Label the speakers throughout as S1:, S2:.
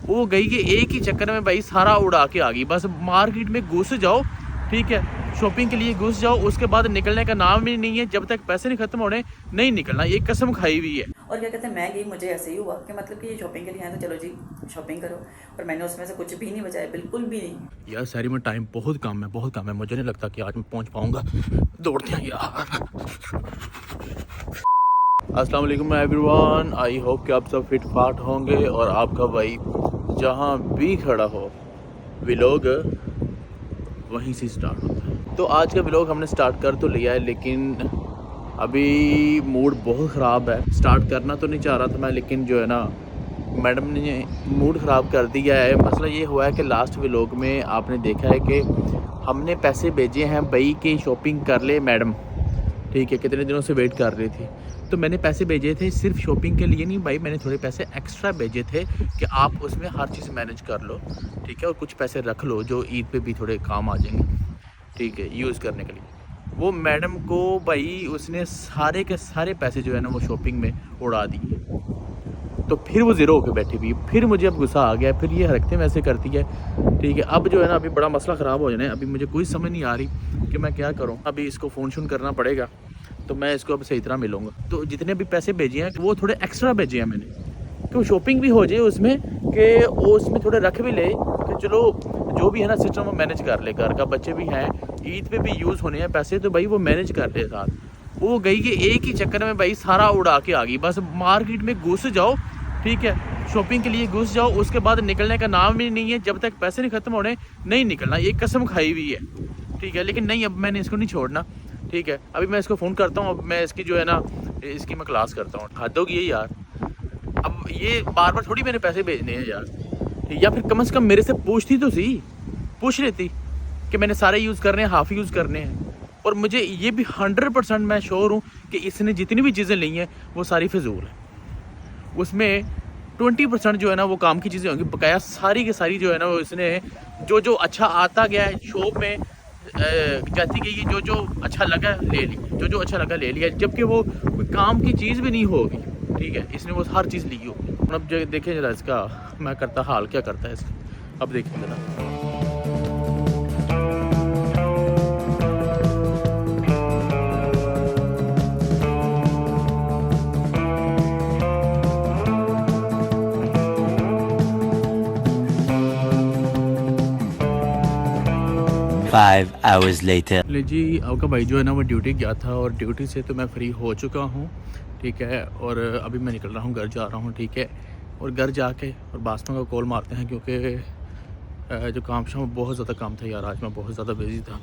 S1: वो गई कि एक ही चक्कर में भाई सारा उड़ा के आ गई। बस मार्केट में घुस जाओ, ठीक है, शॉपिंग के लिए घुस जाओ, उसके बाद निकलने का नाम भी नहीं है। जब तक पैसे नहीं खत्म होने नहीं निकलना, ये कसम खाई हुई है।
S2: और क्या कहते हैं, मैं गई, मुझे ऐसे ही हुआ कि मतलब कि ये शॉपिंग के लिए आए तो चलो जी शॉपिंग करो, और मैंने उसमें से कुछ भी नहीं बचाया, बिल्कुल भी नहीं।
S1: यार शहरी में टाइम बहुत कम है, बहुत कम है। मुझे नहीं लगता कि आज मैं पहुंच पाऊंगा। दौड़ते हैं यार। अस्सलाम वालेकुम एवरीवन, आई होप कि आप सब फिट फाट होंगे और आपका भाई जहां भी खड़ा हो व्लॉग वहीं से स्टार्ट होता है। तो आज का व्लॉग हमने स्टार्ट कर तो लिया है, लेकिन अभी मूड बहुत ख़राब है। स्टार्ट करना तो नहीं चाह रहा था मैं, लेकिन जो है ना मैडम ने मूड ख़राब कर दिया है। मसला ये हुआ है कि लास्ट व्लॉग में आपने देखा है कि हमने पैसे भेजे हैं भाई कि शॉपिंग कर ले मैडम, ठीक है, कितने दिनों से वेट कर रही थी। तो मैंने पैसे भेजे थे सिर्फ शॉपिंग के लिए नहीं भाई, मैंने थोड़े पैसे एक्स्ट्रा भेजे थे कि आप उसमें हर चीज़ मैनेज कर लो, ठीक है, और कुछ पैसे रख लो जो ईद पे भी थोड़े काम आ जाएंगे, ठीक है, यूज़ करने के लिए। वो मैडम को भाई उसने सारे के सारे पैसे जो है ना वो शॉपिंग में उड़ा दिए। तो फिर वो ज़ीरो होकर बैठी हुई, फिर मुझे अब गुस्सा आ गया, फिर ये हरकतें वैसे करती है, ठीक है। अब जो है ना अभी बड़ा मसला ख़राब हो जाना है। अभी मुझे कोई समझ नहीं आ रही कि मैं क्या करूँ। अभी इसको फ़ोन शोन करना पड़ेगा, तो मैं इसको अब सही तरह मिलूँगा। तो जितने भी पैसे भेजे हैं वो थोड़े एक्स्ट्रा भेजे हैं मैंने, कि वो शॉपिंग भी हो जाए उसमें, कि वो उसमें थोड़े रख भी ले कि चलो जो भी है ना सिस्टम वो मैनेज कर ले। घर का बच्चे भी हैं, ईद पे भी यूज़ होने हैं पैसे, तो भाई वो मैनेज कर ले साथ। वो गई कि एक ही चक्कर में भाई सारा उड़ा के आ गई। बस मार्केट में घुस जाओ, ठीक है, शॉपिंग के लिए घुस जाओ, उसके बाद निकलने का नाम भी नहीं है। जब तक पैसे नहीं खत्म होने नहीं निकलना, ये कसम खाई हुई है, ठीक है। लेकिन नहीं, अब मैंने इसको नहीं छोड़ना, ठीक है। अभी मैं इसको फ़ोन करता हूँ, अब मैं इसकी जो है ना इसकी मैं क्लास करता हूँ। हद होगी ये यार, अब ये बार बार थोड़ी मेरे पैसे भेजने हैं यार, या फिर कम से कम मेरे से पूछती तो सी, पूछ लेती कि मैंने सारे यूज़ करने हैं, हाफ यूज़ करने हैं। और मुझे ये भी 100% मैं श्योर हूँ कि इसने जितनी भी चीज़ें ली हैं वो सारी फिजूल है। उसमें 20% जो है ना वो काम की चीज़ें होंगी, बकाया सारी की सारी जो है ना वो इसने जो जो अच्छा आता गया है शॉप में जाती गई, जो जो अच्छा लगा ले ली, जो जो अच्छा लगा ले लिया, जबकि वो कोई काम की चीज़ भी नहीं होगी, ठीक है। इसने वो हर चीज़ ली होगी। अब जो देखें जरा इसका मैं करता हाल क्या करता है इसका, अब देखें जरा।
S3: 5 hours later.
S1: ले जी, आपका भाई जो है ना वो ड्यूटी गया था और ड्यूटी से तो मैं फ्री हो चुका हूँ, ठीक है। और अभी मैं निकल रहा हूँ, घर जा रहा हूँ, ठीक है। और घर जाके और बासमा को कॉल मारते हैं, क्योंकि जो काम शाम बहुत ज़्यादा काम था यार, आज मैं बहुत ज़्यादा बिजी था।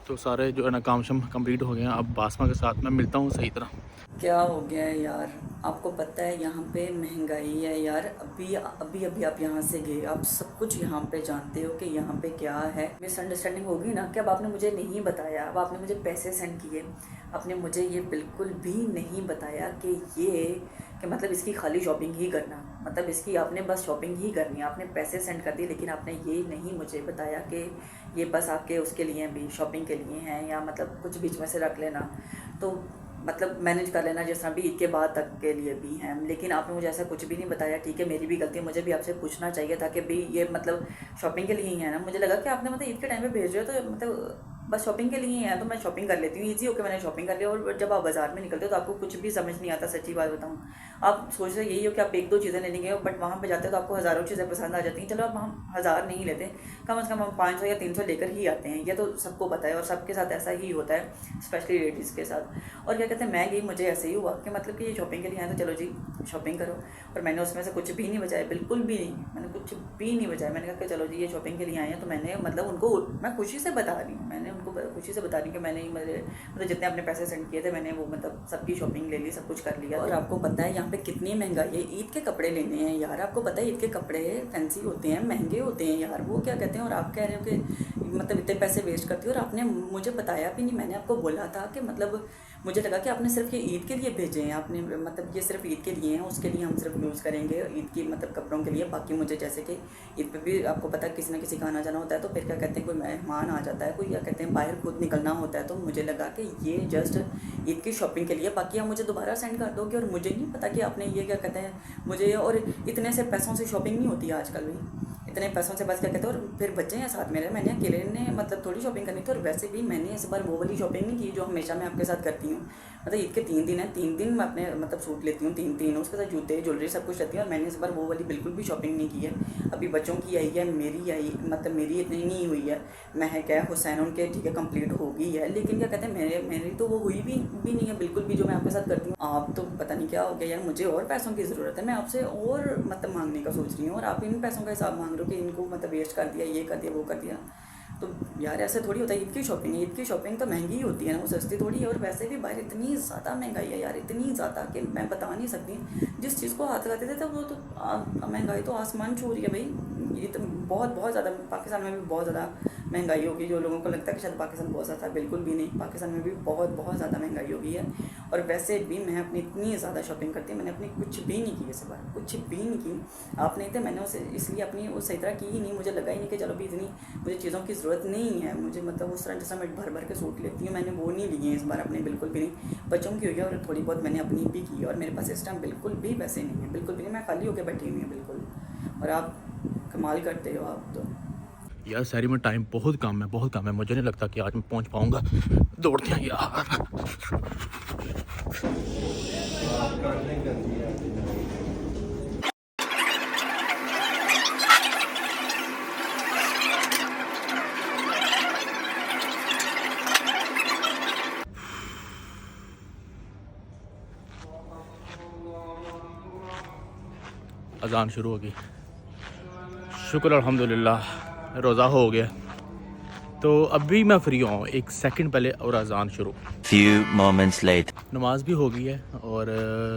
S1: तो सारे जो है ना काम शाम कंप्लीट हो गए हैं। अब बासमा के साथ मैं मिलता हूँ सही तरह।
S2: क्या हो गया है यार, आपको पता है यहाँ पे महंगाई है यार। अभी अभी अभी आप यहाँ से गए, आप सब कुछ यहाँ पे जानते हो कि यहाँ पे क्या है। मिसअंडरस्टैंडिंग होगी ना कि अब आपने मुझे नहीं बताया, अब आपने मुझे पैसे सेंड किए, आपने मुझे ये बिल्कुल भी नहीं बताया कि ये कि मतलब इसकी खाली शॉपिंग ही करना, मतलब इसकी आपने बस शॉपिंग ही करनी है। आपने पैसे सेंड कर दिए, लेकिन आपने ये नहीं मुझे बताया कि ये बस आपके उसके लिए भी शॉपिंग के लिए हैं, या मतलब कुछ बीच में से रख लेना, तो मतलब मैनेज कर लेना जिस तरह भी ईद के बाद तक के लिए भी हैं। लेकिन आपने मुझे ऐसा कुछ भी नहीं बताया, ठीक है, मेरी भी गलती है, मुझे भी आपसे पूछना चाहिए था कि भाई ये मतलब शॉपिंग के लिए ही है ना। मुझे लगा कि आपने मतलब ईद के टाइम पे भेज रहे हो तो मतलब बस शॉपिंग के लिए ही है, तो मैं शॉपिंग कर लेती हूँ, ईजी होकर मैंने शॉपिंग कर लिया। और जब आप बाजार में निकलते हो तो आपको कुछ भी समझ नहीं आता, सच्ची बात बताऊँ। आप सोच रहे यही हो कि आप एक दो चीज़ें लेने गए हो, बट वहाँ पे जाते हो तो आपको हज़ारों चीज़ें पसंद आ जाती हैं। चलो अब हम 1000 नहीं लेते, कम से कम हम 500 या 300 लेकर ही आते हैं, ये तो सबको पता है, और सबके साथ ऐसा ही होता है, स्पेशली लेडीज़ के साथ। और क्या कहते हैं, मैं गई, मुझे ऐसे ही हुआ कि मतलब कि ये शॉपिंग के लिए आए तो चलो जी शॉपिंग करो, और मैंने उसमें से कुछ भी नहीं बचाया, बिल्कुल भी नहीं, मैंने कुछ भी नहीं बचाया। मैंने कहा कि चलो जी ये शॉपिंग के लिए आए हैं, तो मैंने मतलब उनको मैं खुशी से बता रही हूँ, मैंने उनको खुशी से बता रही हूँ कि मैंने मतलब जितने अपने पैसे सेंड किए थे मैंने वो मतलब सबकी शॉपिंग ले ली, सब कुछ कर लिया। और आपको पता है यहाँ पे कितनी महंगाई है, ईद के कपड़े लेने हैं यार, आपको पता है ईद के कपड़े फैंसी होते हैं, महंगे होते हैं यार, वो क्या कहते हैं, और आप कह रहे हो कि मतलब इतने पैसे वेस्ट करती हो, और आपने मुझे बताया भी नहीं। मैंने आपको बोला था कि मतलब मुझे लगा कि आपने सिर्फ ये ईद के लिए भेजे हैं, आपने मतलब ये सिर्फ ईद के लिए हैं, उसके लिए हम सिर्फ यूज़ करेंगे ईद की मतलब कपड़ों के लिए। बाकी मुझे जैसे कि ईद पे भी आपको पता है किसी ना किसी का आना जाना होता है, तो फिर क्या कहते हैं कोई मेहमान आ जाता है, कोई क्या कहते हैं बाहर खुद निकलना होता है, तो मुझे लगा कि ये जस्ट ईद की शॉपिंग के लिए। बाकी आप मुझे दोबारा सेंड कर दोगे, और मुझे नहीं पता कि आपने ये क्या कहते हैं मुझे, और इतने से पैसों से शॉपिंग नहीं होती है आजकल भी, इतने पैसों से बस क्या कहते हैं। और फिर बच्चे हैं साथ मेरे, मैंने अकेले ने मतलब थोड़ी शॉपिंग करनी थी, और वैसे भी मैंने इस बार वो वाली शॉपिंग नहीं की जो हमेशा मैं आपके साथ करती हूँ। मतलब ईद के 3 दिन है, 3 दिन मैं अपने मतलब सूट लेती हूँ, 3 उसके साथ जूते ज्वेलरी सब कुछ लेती हूँ, और मैंने इस बार वो वाली बिल्कुल भी शॉपिंग नहीं की है। अभी बच्चों की आई है, मेरी आई मतलब मेरी इतनी नहीं हुई है, महक है, हुसैन उनके ठीक है कंप्लीट हो गई है, लेकिन क्या कहते हैं मेरी तो वो हुई भी नहीं है बिल्कुल भी जो मैं आपके साथ करती हूँ। आप तो पता नहीं क्या हो गया यार, मुझे और पैसों की ज़रूरत है, मैं आपसे और मतलब मांगने का सोच रही हूँ, और आप इन पैसों का हिसाब मांग रहे हो कि इनको मतलब वेस्ट कर दिया, ये कर दिया, वो कर दिया। तो यार ऐसे थोड़ी होता है, ईद की शॉपिंग है, ईद की शॉपिंग तो महंगी ही होती है ना, वो सस्ती थोड़ी है। और वैसे भी बाहर इतनी ज़्यादा महंगाई है यार, इतनी ज़्यादा कि मैं बता नहीं सकती। जिस चीज़ को हाथ लगाते थे तो वो तो महंगाई तो आसमान छू रही है भाई, ये तो बहुत ज़्यादा। पाकिस्तान में भी बहुत ज़्यादा महंगाई होगी, जो लोगों को लगता है कि शायद पाकिस्तान बहुत ज़्यादा, बिल्कुल भी नहीं, पाकिस्तान में भी बहुत ज़्यादा महंगाई हो गई है। और वैसे भी मैं अपनी इतनी ज़्यादा शॉपिंग करती हूँ, मैंने अपनी कुछ भी नहीं की इस बार, कुछ भी नहीं की। आप नहीं थे, मैंने उसे इसलिए अपनी वो सही तरह की ही नहीं, मुझे लगा ही नहीं कि चलो भी इतनी मुझे चीज़ों की ज़रूरत नहीं है, मुझे मतलब उस तरह जैसा मैं भर के सूट लेती हूँ, मैंने वो नहीं लिए हैं इस बार अपने, बिल्कुल भी नहीं। बच्चों की हुई है और थोड़ी बहुत मैंने अपनी भी की है, और मेरे पास इस टाइम बिल्कुल भी पैसे नहीं है, बिल्कुल भी नहीं, मैं खाली होकर बैठी हुई हूँ बिल्कुल। और आप कमाल करते हो आप तो
S1: यार। शहरी में टाइम बहुत कम है, मुझे नहीं लगता कि आज मैं पहुंच पाऊंगा। दौड़ते हैं यार। अजान शुरू होगी, शुक्र अल्हम्दुलिल्लाह रोज़ा हो गया। तो अभी मैं फ्री हूँ, 1 सेकंड पहले और अजान शुरू।
S3: Few moments later.
S1: नमाज भी हो गई है और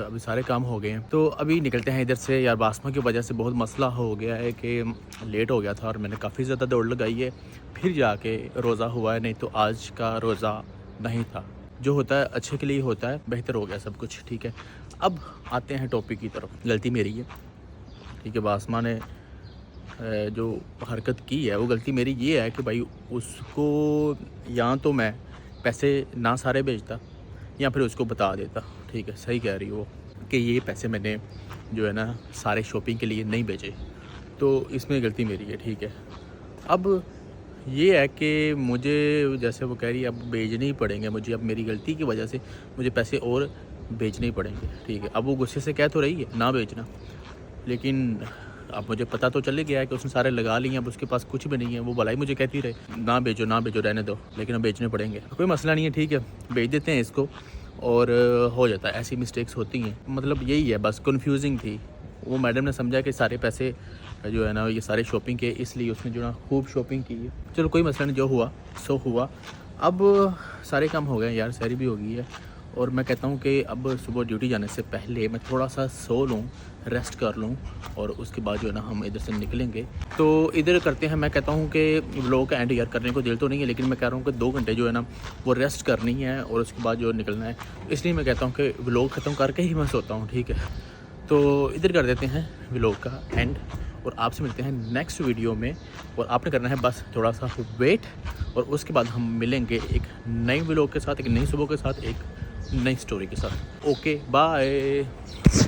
S1: अभी सारे काम हो गए हैं, तो अभी निकलते हैं इधर से। यार बासमा की वजह से बहुत मसला हो गया है कि लेट हो गया था, और मैंने काफ़ी ज़्यादा दौड़ लगाई है, फिर जाके रोज़ा हुआ है, नहीं तो आज का रोज़ा नहीं था। जो होता है अच्छे के लिए होता है, बेहतर हो गया सब कुछ, ठीक है। अब आते हैं टॉपिक की तरफ। गलती मेरी है, ठीक है। बासमा ने जो हरकत की है वो गलती मेरी ये है कि भाई उसको या तो मैं पैसे ना सारे भेजता या फिर उसको बता देता, ठीक है। सही कह रही हो कि ये पैसे मैंने जो है ना सारे शॉपिंग के लिए नहीं भेजे, तो इसमें गलती मेरी है, ठीक है। अब ये है कि मुझे जैसे वो कह रही है अब भेजने ही पड़ेंगे मुझे, अब मेरी गलती की वजह से मुझे पैसे और भेजने ही पड़ेंगे, ठीक है। अब वो गुस्से से कह तो रही है ना भेजना, लेकिन अब मुझे पता तो चल गया है कि उसने सारे लगा लिए, अब उसके पास कुछ भी नहीं है। वो भलाई मुझे कहती रहे ना भेजो रहने दो, लेकिन अब बेचने पड़ेंगे। कोई मसला नहीं है, ठीक है, भेज देते हैं इसको और हो जाता है। ऐसी मिस्टेक्स होती हैं, मतलब यही है, बस कन्फ्यूजिंग थी। वो मैडम ने समझा कि सारे पैसे जो है ना ये सारे शॉपिंग के, इसलिए उसने जो ना खूब शॉपिंग की है। चलो कोई मसला नहीं, जो हुआ सो हुआ। अब सारे काम हो गए यार, सहरी भी हो गई है, और मैं कहता हूँ कि अब सुबह ड्यूटी जाने से पहले मैं थोड़ा सा सो लूँ, रेस्ट कर लूँ, और उसके बाद जो है ना हम इधर से निकलेंगे। तो इधर करते हैं, मैं कहता हूँ कि व्लॉग का एंड यार करने को दिल तो नहीं है, लेकिन मैं कह रहा हूँ कि 2 घंटे जो है ना वो रेस्ट करनी है, और उसके बाद जो निकलना है। इसलिए मैं कहता हूँ कि व्लॉग ख़त्म करके ही मैं सोता हूँ, ठीक है। तो इधर कर देते हैं व्लॉग का एंड, और आपसे मिलते हैं नेक्स्ट वीडियो में। और आपने करना है बस थोड़ा सा वेट, और उसके बाद हम मिलेंगे एक नई व्लॉग के साथ, एक नई सुबह के साथ, एक नई स्टोरी के साथ। Okay bye.